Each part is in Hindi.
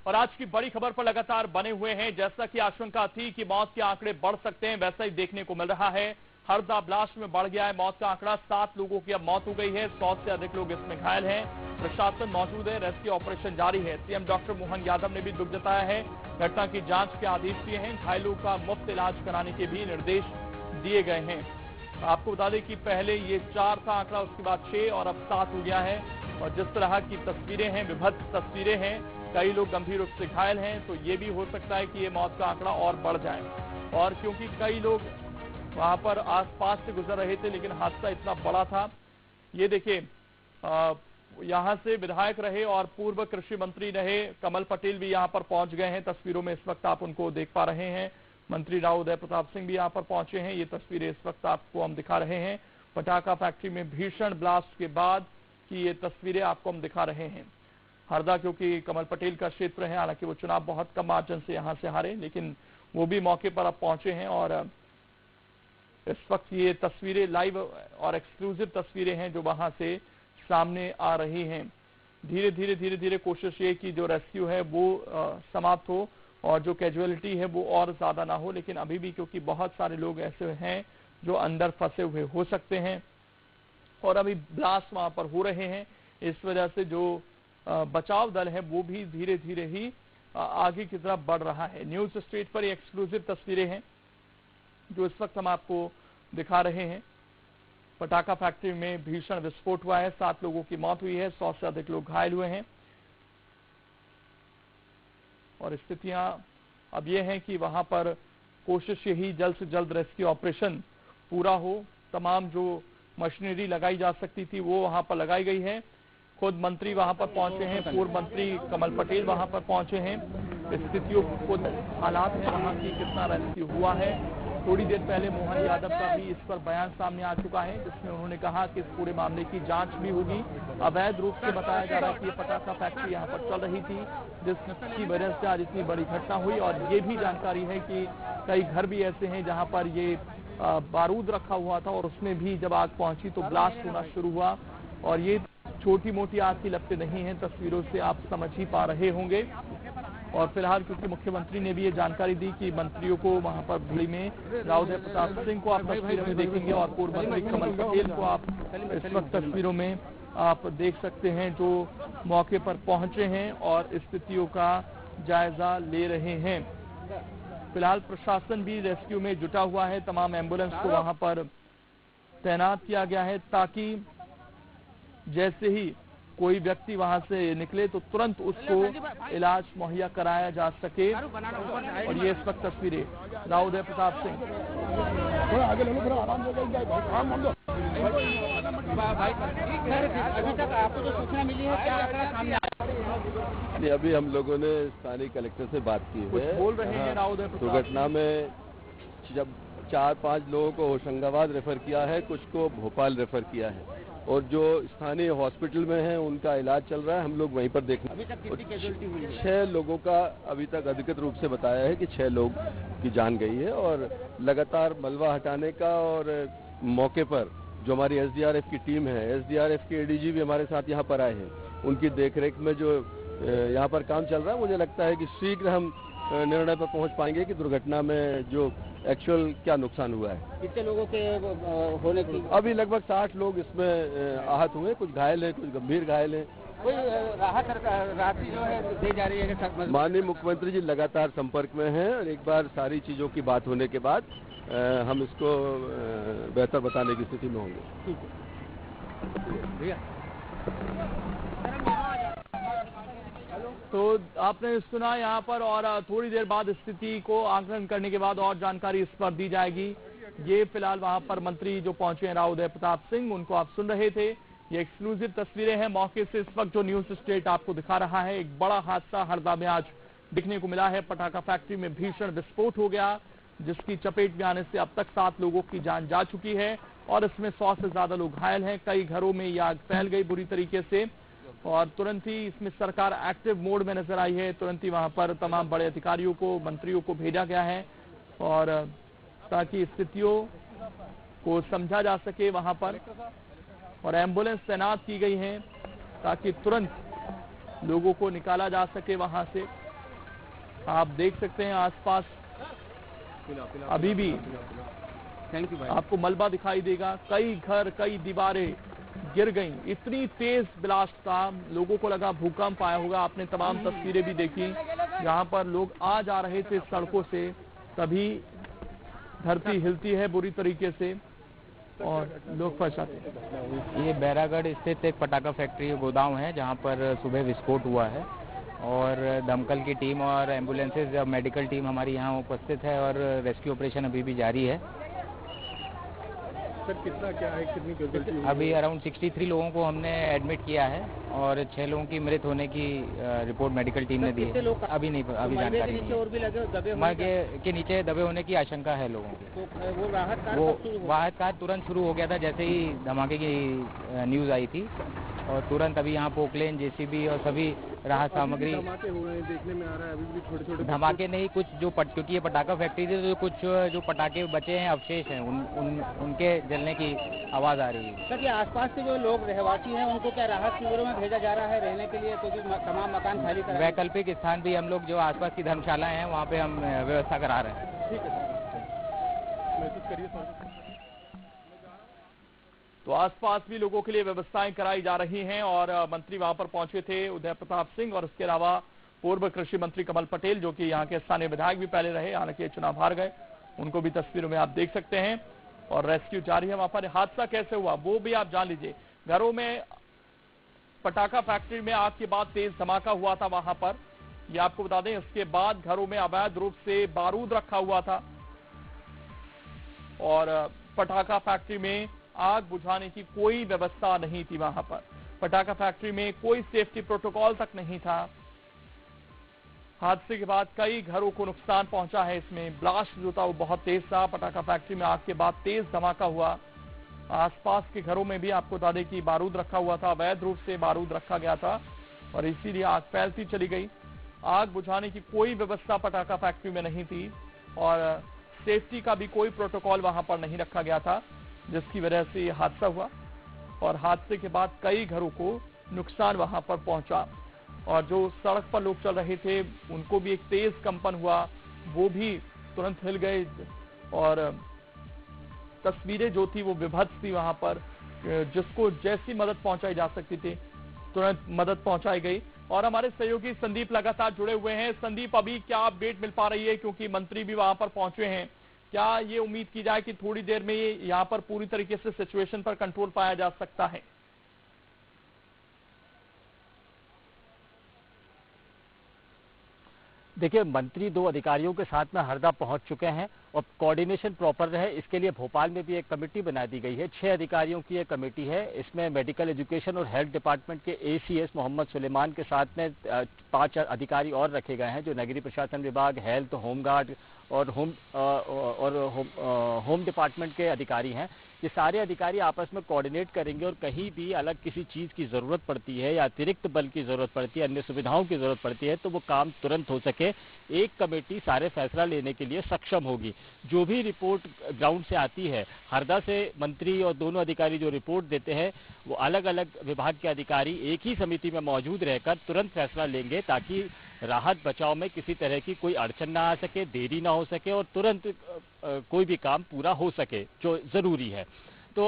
और आज की बड़ी खबर पर लगातार बने हुए हैं। जैसा कि आशंका थी कि मौत के आंकड़े बढ़ सकते हैं, वैसा ही देखने को मिल रहा है। हरदा ब्लास्ट में बढ़ गया है मौत का आंकड़ा। 7 लोगों की अब मौत हो गई है, 100 से अधिक लोग इसमें घायल हैं। प्रशासन मौजूद है, रेस्क्यू ऑपरेशन जारी है। सीएम डॉक्टर मोहन यादव ने भी दुख जताया है, घटना की जांच के आदेश दिए हैं। घायलों का मुफ्त इलाज कराने के भी निर्देश दिए गए हैं। आपको बता दें कि पहले ये 4 था आंकड़ा, उसके बाद 6 और अब 7 हो गया है। और जिस तरह की तस्वीरें हैं, विभत्स तस्वीरें हैं, कई लोग गंभीर रूप से घायल हैं, तो ये भी हो सकता है कि ये मौत का आंकड़ा और बढ़ जाए। और क्योंकि कई लोग वहां पर आसपास से गुजर रहे थे, लेकिन हादसा इतना बड़ा था। ये देखिए, यहां से विधायक रहे और पूर्व कृषि मंत्री रहे कमल पटेल भी यहां पर पहुंच गए हैं। तस्वीरों में इस वक्त आप उनको देख पा रहे हैं। मंत्री राव उदय प्रताप सिंह भी यहां पर पहुंचे हैं। ये तस्वीरें इस वक्त आपको हम दिखा रहे हैं। पटाखा फैक्ट्री में भीषण ब्लास्ट के बाद की ये तस्वीरें आपको हम दिखा रहे हैं। हरदा क्योंकि कमल पटेल का क्षेत्र है, हालांकि वो चुनाव बहुत कम मार्जिन से यहां से हारे, लेकिन वो भी मौके पर अब पहुंचे हैं। और इस वक्त ये तस्वीरें लाइव और एक्सक्लूसिव तस्वीरें हैं जो वहां से सामने आ रही हैं। धीरे धीरे कोशिश ये कि जो रेस्क्यू है वो समाप्त हो और जो कैजुअलिटी है वो और ज्यादा ना हो, लेकिन अभी भी क्योंकि बहुत सारे लोग ऐसे हैं जो अंदर फंसे हुए हो सकते हैं और अभी ब्लास्ट वहां पर हो रहे हैं, इस वजह से जो बचाव दल है वो भी धीरे धीरे ही आगे की तरफ बढ़ रहा है। न्यूज स्ट्रीट पर ये एक्सक्लूसिव तस्वीरें हैं जो इस वक्त हम आपको दिखा रहे हैं। पटाखा फैक्ट्री में भीषण विस्फोट हुआ है, 7 लोगों की मौत हुई है, 100 से अधिक लोग घायल हुए हैं। और स्थितियां अब यह है कि वहां पर कोशिश यही जल्द से जल्द रेस्क्यू ऑपरेशन पूरा हो। तमाम जो मशीनरी लगाई जा सकती थी वो वहां पर लगाई गई है। खुद मंत्री वहां पर पहुंचे हैं, पूर्व मंत्री कमल पटेल वहां पर पहुंचे हैं। स्थितियों को हालात है वहां की, कितना रेस्क्यू हुआ है। थोड़ी देर पहले मोहन यादव का भी इस पर बयान सामने आ चुका है, जिसमें उन्होंने कहा कि इस पूरे मामले की जांच भी होगी। अवैध रूप से बताया जा रहा है कि ये पटाखा फैक्ट्री यहाँ पर चल रही थी, जिसकी वजह से आज इतनी बड़ी घटना हुई। और ये भी जानकारी है कि कई घर भी ऐसे हैं जहाँ पर ये बारूद रखा हुआ था और उसमें भी जब आग पहुंची तो ब्लास्ट होना शुरू हुआ। और ये छोटी मोटी आग की लपटें नहीं है, तस्वीरों से आप समझ ही पा रहे होंगे। और फिलहाल क्योंकि मुख्यमंत्री ने भी ये जानकारी दी कि मंत्रियों को वहां पर भीड़ में राव उदय प्रताप सिंह को आप तस्वीरों में देखेंगे और पूर्व मंत्री कमल पटेल को आप इस वक्त तस्वीरों में आप देख सकते हैं, जो मौके पर पहुंचे हैं और स्थितियों का जायजा ले रहे हैं। फिलहाल प्रशासन भी रेस्क्यू में जुटा हुआ है, तमाम एम्बुलेंस को वहां पर तैनात किया गया है ताकि जैसे ही कोई व्यक्ति वहां से निकले तो तुरंत उसको इलाज मुहैया कराया जा सके। और ये इस वक्त तस्वीरें राव उदय प्रताप सिंह। अभी तक आपको जो सूचना मिली है क्या आंकड़ा सामने आया? अभी हम लोगों ने स्थानीय कलेक्टर से बात की है। बोल रहे हैं राव उदय प्रताप। दुर्घटना में जब 4-5 लोगों को होशंगाबाद रेफर किया है, कुछ को भोपाल रेफर किया है और जो स्थानीय हॉस्पिटल में हैं उनका इलाज चल रहा है। हम लोग वहीं पर देखना। अभी तक कितनी कैजुअल्टी हुई है? 6 लोगों का अभी तक अधिकृत रूप से बताया है कि 6 लोग की जान गई है। और लगातार मलबा हटाने का और मौके पर जो हमारी एसडीआरएफ की टीम है, एसडीआरएफ के एडीजी भी हमारे साथ यहाँ पर आए हैं, उनकी देखरेख में जो यहाँ पर काम चल रहा है, मुझे लगता है कि शीघ्र हम निर्णय पर पहुँच पाएंगे कि दुर्घटना में जो एक्चुअल क्या नुकसान हुआ है। कितने लोगों के होने की? अभी लगभग 60 लोग इसमें आहत हुए, कुछ घायल हैं, कुछ गंभीर घायल हैं। कोई राहत जो है दी जा रही है? माननीय मुख्यमंत्री जी लगातार संपर्क में हैं और एक बार सारी चीजों की बात होने के बाद हम इसको बेहतर बताने की स्थिति में होंगे। ठीक है भैया। तो आपने सुना यहाँ पर, और थोड़ी देर बाद स्थिति को आकलन करने के बाद और जानकारी इस पर दी जाएगी। ये फिलहाल वहां पर मंत्री जो पहुंचे हैं राव उदय प्रताप सिंह, उनको आप सुन रहे थे। ये एक्सक्लूसिव तस्वीरें हैं मौके से इस वक्त जो न्यूज स्टेट आपको दिखा रहा है। एक बड़ा हादसा हरदा में आज दिखने को मिला है। पटाखा फैक्ट्री में भीषण विस्फोट हो गया, जिसकी चपेट में आने से अब तक 7 लोगों की जान जा चुकी है और इसमें 100 से ज्यादा लोग घायल हैं। कई घरों में यह आग फैल गई बुरी तरीके से और तुरंत ही इसमें सरकार एक्टिव मोड में नजर आई है। तुरंत ही वहां पर तमाम बड़े अधिकारियों को, मंत्रियों को भेजा गया है और ताकि स्थितियों को समझा जा सके वहां पर, और एम्बुलेंस तैनात की गई है ताकि तुरंत लोगों को निकाला जा सके वहां से। आप देख सकते हैं आसपास अभी भी थैंक यू भाई। आपको मलबा दिखाई देगा, कई घर कई दीवारें गिर गईं। इतनी तेज ब्लास्ट था, लोगों को लगा भूकंप आया होगा। आपने तमाम तस्वीरें भी देखी जहां पर लोग आ जा रहे थे सड़कों से, तभी धरती हिलती है बुरी तरीके से और लोग फंस जाते हैं। ये बैरागढ़ स्थित एक पटाखा फैक्ट्री गोदाम है जहां पर सुबह विस्फोट हुआ है और दमकल की टीम और एम्बुलेंसेज और मेडिकल टीम हमारी यहाँ उपस्थित है और रेस्क्यू ऑपरेशन अभी भी जारी है। सर कितना क्या है, कितनी कैजुअल्टी हुई? अभी अराउंड 63 लोगों को हमने एडमिट किया है और 6 लोगों की मृत होने की रिपोर्ट मेडिकल टीम ने दी है। अभी नहीं, अभी जानकारी नहीं है। और भी लगे दबे मलबे के नीचे दबे होने की आशंका है लोगों की। तो वो राहत कार्य कब शुरू हुआ? राहत कार्य तुरंत शुरू हो गया था जैसे ही धमाके की न्यूज़ आई थी और तुरंत अभी यहाँ पोकलेन, जेसीबी और सभी राहत सामग्री। धमाके हो रहे हैं, देखने में आ रहा है अभी भी छोटे छोटे धमाके नहीं, कुछ जो क्योंकि ये पटाखा फैक्ट्री थी तो कुछ जो पटाखे बचे हैं, अवशेष हैं, उनके जलने की आवाज़ आ रही है। सर, ये आसपास के जो लोग रहवासी हैं उनको क्या राहत शिविरों में भेजा जा रहा है रहने के लिए, क्योंकि तमाम मकान खाली करा? वैकल्पिक स्थान भी हम लोग जो आसपास की धर्मशालाएं हैं वहाँ पे हम व्यवस्था करा रहे हैं। ठीक है मैसेज करिए सर। तो आसपास भी लोगों के लिए व्यवस्थाएं कराई जा रही हैं और मंत्री वहां पर पहुंचे थे, उदय प्रताप सिंह, और इसके अलावा पूर्व कृषि मंत्री कमल पटेल, जो कि यहाँ के स्थानीय विधायक भी पहले रहे, हालांकि चुनाव हार गए। उनको भी तस्वीरों में आप देख सकते हैं और रेस्क्यू जारी है। वहां पर हादसा कैसे हुआ वो भी आप जान लीजिए। घरों में पटाखा फैक्ट्री में आग के बाद तेज धमाका हुआ था वहां पर, ये आपको बता दें। इसके बाद घरों में अवैध रूप से बारूद रखा हुआ था और पटाखा फैक्ट्री में आग बुझाने की कोई व्यवस्था नहीं थी। वहां पर पटाखा फैक्ट्री में कोई सेफ्टी प्रोटोकॉल तक नहीं था। हादसे के बाद कई घरों को नुकसान पहुंचा है। इसमें ब्लास्ट जो था वो बहुत तेज था। पटाखा फैक्ट्री में आग के बाद तेज धमाका हुआ। आसपास के घरों में भी आपको बता दें कि बारूद रखा हुआ था, अवैध रूप से बारूद रखा गया था और इसीलिए आग फैलती चली गई। आग बुझाने की कोई व्यवस्था पटाखा फैक्ट्री में नहीं थी और सेफ्टी का भी कोई प्रोटोकॉल वहां पर नहीं रखा गया था, जिसकी वजह से ये हादसा हुआ और हादसे के बाद कई घरों को नुकसान वहां पर पहुंचा और जो सड़क पर लोग चल रहे थे उनको भी एक तेज कंपन हुआ, वो भी तुरंत हिल गए और तस्वीरें जो थी वो विभत्स थी। वहां पर जिसको जैसी मदद पहुंचाई जा सकती थी तुरंत मदद पहुंचाई गई और हमारे सहयोगी संदीप लगातार जुड़े हुए हैं। संदीप, अभी क्या अपडेट मिल पा रही है, क्योंकि मंत्री भी वहां पर पहुंचे हैं? क्या ये उम्मीद की जाए कि थोड़ी देर में ये यहाँ पर पूरी तरीके से सिचुएशन पर कंट्रोल पाया जा सकता है? देखिए, मंत्री 2 अधिकारियों के साथ में हरदा पहुंच चुके हैं और कोऑर्डिनेशन प्रॉपर रहे इसके लिए भोपाल में भी एक कमेटी बना दी गई है। 6 अधिकारियों की एक कमेटी है। इसमें मेडिकल एजुकेशन और हेल्थ डिपार्टमेंट के एसीएस मोहम्मद सुलेमान के साथ में 5 अधिकारी और रखे गए हैं, जो नगरीय प्रशासन विभाग, हेल्थ, होमगार्ड और होम डिपार्टमेंट के अधिकारी हैं। ये सारे अधिकारी आपस में कोऑर्डिनेट करेंगे और कहीं भी अलग किसी चीज़ की ज़रूरत पड़ती है या अतिरिक्त बल की ज़रूरत पड़ती है, अन्य सुविधाओं की ज़रूरत पड़ती है, तो वो काम तुरंत हो सके। एक कमेटी सारे फैसला लेने के लिए सक्षम होगी। जो भी रिपोर्ट ग्राउंड से आती है, हरदा से मंत्री और दोनों अधिकारी जो रिपोर्ट देते हैं, वो अलग अलग विभाग के अधिकारी एक ही समिति में मौजूद रहकर तुरंत फैसला लेंगे ताकि राहत बचाव में किसी तरह की कोई अड़चन ना आ सके, देरी ना हो सके और तुरंत कोई भी काम पूरा हो सके जो जरूरी है। तो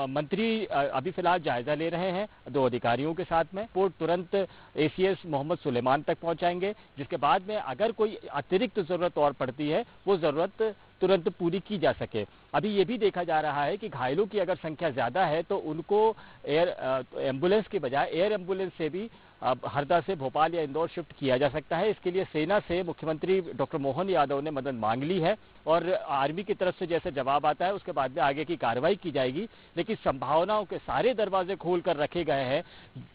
मंत्री अभी फिलहाल जायजा ले रहे हैं 2 अधिकारियों के साथ में। रिपोर्ट तुरंत एसीएस मोहम्मद सुलेमान तक पहुंचाएंगे, जिसके बाद में अगर कोई अतिरिक्त जरूरत और पड़ती है वो जरूरत तुरंत पूरी की जा सके। अभी ये भी देखा जा रहा है कि घायलों की अगर संख्या ज्यादा है तो उनको एम्बुलेंस के बजाय एयर एम्बुलेंस से भी हरदा से भोपाल या इंदौर शिफ्ट किया जा सकता है। इसके लिए सेना से मुख्यमंत्री डॉक्टर मोहन यादव ने मदद मांग ली है और आर्मी की तरफ से जैसे जवाब आता है उसके बाद में आगे की कार्रवाई की जाएगी। लेकिन संभावनाओं के सारे दरवाजे खोल कर रखे गए हैं।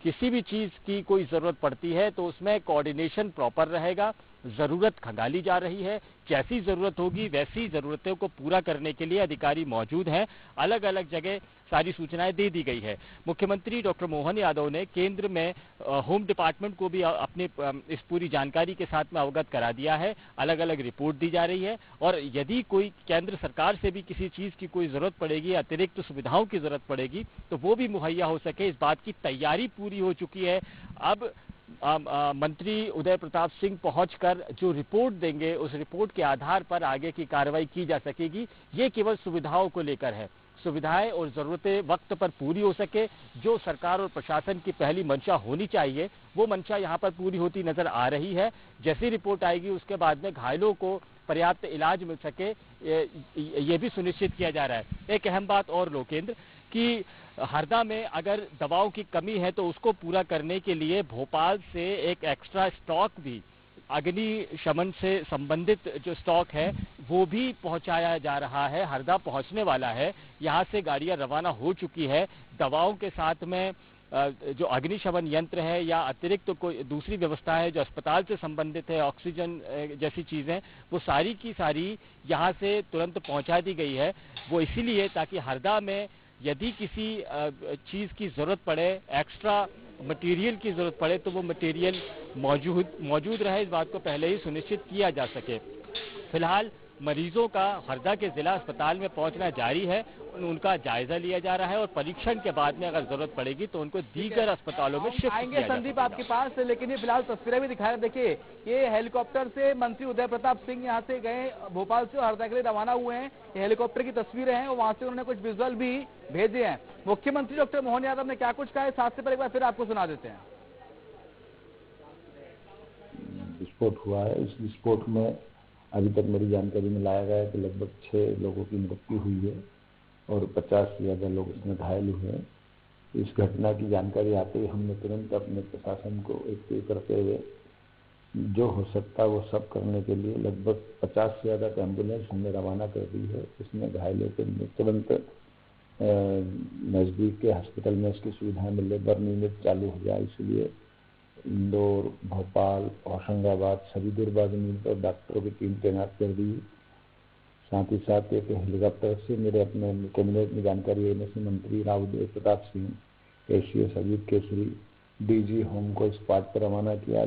किसी भी चीज की कोई जरूरत पड़ती है तो उसमें कोऑर्डिनेशन प्रॉपर रहेगा। जरूरत खंगाली जा रही है, जैसी जरूरत होगी वैसी जरूरतों को पूरा करने के लिए अधिकारी मौजूद हैं। अलग अलग जगह सारी सूचनाएं दे दी गई है। मुख्यमंत्री डॉक्टर मोहन यादव ने केंद्र में होम डिपार्टमेंट को भी अपने इस पूरी जानकारी के साथ में अवगत करा दिया है। अलग अलग रिपोर्ट दी जा रही है और यदि कोई केंद्र सरकार से भी किसी चीज की कोई जरूरत पड़ेगी, अतिरिक्त सुविधाओं की जरूरत पड़ेगी तो वो भी मुहैया हो सके, इस बात की तैयारी पूरी हो चुकी है। अब मंत्री उदय प्रताप सिंह पहुंचकर जो रिपोर्ट देंगे, उस रिपोर्ट के आधार पर आगे की कार्रवाई की जा सकेगी। ये केवल सुविधाओं को लेकर है, सुविधाएं और जरूरतें वक्त पर पूरी हो सके, जो सरकार और प्रशासन की पहली मंशा होनी चाहिए, वो मंशा यहां पर पूरी होती नजर आ रही है। जैसी रिपोर्ट आएगी उसके बाद में घायलों को पर्याप्त इलाज मिल सके, ये भी सुनिश्चित किया जा रहा है। एक अहम बात और लोकेंद्र कि हरदा में अगर दवाओं की कमी है तो उसको पूरा करने के लिए भोपाल से एक एक्स्ट्रा स्टॉक भी, अग्निशमन से संबंधित जो स्टॉक है वो भी पहुंचाया जा रहा है, हरदा पहुंचने वाला है। यहां से गाड़ियां रवाना हो चुकी है। दवाओं के साथ में जो अग्निशमन यंत्र है या अतिरिक्त तो कोई दूसरी व्यवस्था है जो अस्पताल से संबंधित है, ऑक्सीजन जैसी चीजें, वो सारी की सारी यहां से तुरंत पहुंचा दी गई है। वो इसीलिए ताकि हरदा में यदि किसी चीज की जरूरत पड़े, एक्स्ट्रा मटेरियल की जरूरत पड़े, तो वो मटेरियल मौजूद रहे, इस बात को पहले ही सुनिश्चित किया जा सके। फिलहाल मरीजों का हरदा के जिला अस्पताल में पहुंचना जारी है, उनका जायजा लिया जा रहा है और परीक्षण के बाद में अगर जरूरत पड़ेगी तो उनको दीगर अस्पतालों में शिफ्ट आएंगे। किया जा संदीप आपके पास, लेकिन ये फिलहाल तस्वीरें भी दिखा रहे। देखिए, ये हेलीकॉप्टर से मंत्री उदय प्रताप सिंह यहाँ से गए, भोपाल से हरदा के लिए रवाना हुए हैं। ये हेलीकॉप्टर की तस्वीरें हैं और वहां से उन्होंने कुछ विजुअल भी भेजे हैं। मुख्यमंत्री डॉक्टर मोहन यादव ने क्या कुछ कहा है, साथ से पर एक बार फिर आपको सुना देते हैं। विस्फोट हुआ है, इस विस्फोट में अभी तक मेरी जानकारी में लाया गया है कि लगभग 6 लोगों की मृत्यु हुई है और 50 से ज़्यादा लोग इसमें घायल हुए हैं। इस घटना की जानकारी आते ही हमने तुरंत अपने प्रशासन को एक्टिव करते हुए जो हो सकता है वो सब करने के लिए लगभग 50 से ज़्यादा एम्बुलेंस हमने रवाना कर दी है। इसमें घायलों के तुरंत नज़दीक के हॉस्पिटल में इसकी सुविधा मिले, बर्न यूनिट चालू हो जाए, इसलिए इंदौर, भोपाल, होशंगाबाद सभी दूरभाष यूनिट और डॉक्टरों की टीम तैनात कर दी। साथ ही साथ एक हेलीकॉप्टर से मेरे अपने कैबिनेट में जानकारी देने से मंत्री Rao Uday Pratap Singh, ACS Ajit Kesari, DG home को इस पार्ट पर रवाना किया।